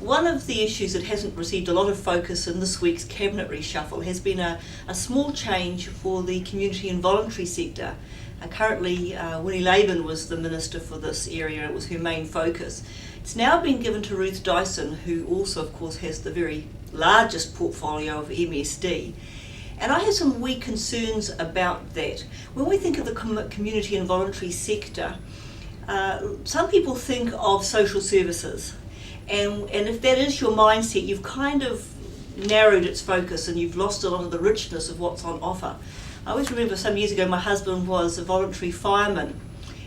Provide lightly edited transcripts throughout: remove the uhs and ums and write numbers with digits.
One of the issues that hasn't received a lot of focus in this week's cabinet reshuffle has been a small change for the community and voluntary sector. Currently, Winnie Laban was the minister for this area. It was her main focus. It's now been given to Ruth Dyson, who also, of course, has the very largest portfolio of MSD. And I have some wee concerns about that. When we think of the community and voluntary sector, some people think of social services. And if that is your mindset, you've kind of narrowed its focus and you've lost a lot of the richness of what's on offer. I always remember some years ago my husband was a voluntary fireman,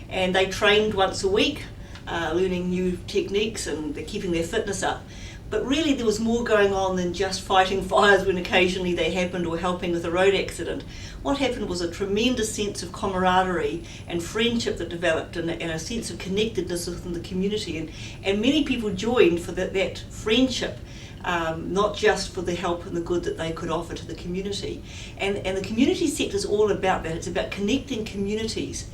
and they trained once a week, learning new techniques and keeping their fitness up. But really there was more going on than just fighting fires when occasionally they happened or helping with a road accident. What happened was a tremendous sense of camaraderie and friendship that developed, and a sense of connectedness within the community. And many people joined for that friendship, not just for the help and the good that they could offer to the community. And the community sector is all about that. It's about connecting communities.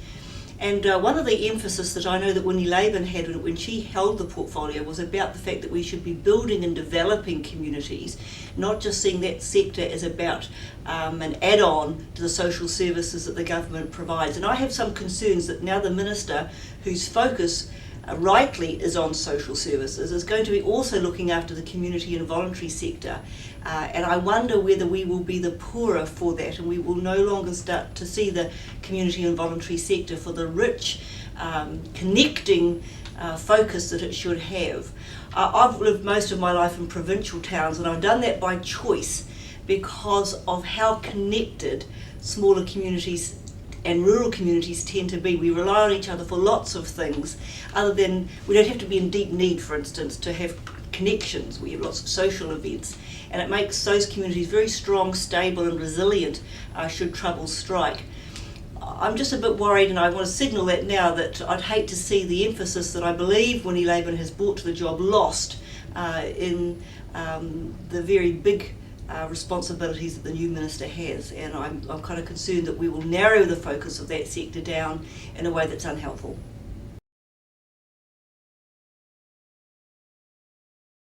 And one of the emphasis that I know that Winnie Laban had when she held the portfolio was about the fact that we should be building and developing communities, not just seeing that sector as about an add-on to the social services that the government provides. And I have some concerns that now the minister, whose focus rightly is on social services, is going to be also looking after the community and voluntary sector. And I wonder whether we will be the poorer for that, and we will no longer start to see the community and voluntary sector for the rich, connecting focus that it should have. I've lived most of my life in provincial towns, and I've done that by choice because of how connected smaller communities and rural communities tend to be. We rely on each other for lots of things, other than we don't have to be in deep need, for instance, to have connections. We have lots of social events, and it makes those communities very strong, stable and resilient should trouble strike. I'm just a bit worried, and I want to signal that now, that I'd hate to see the emphasis that I believe Winnie Laban has brought to the job lost in the very big responsibilities that the new minister has. And I'm kind of concerned that we will narrow the focus of that sector down in a way that's unhelpful.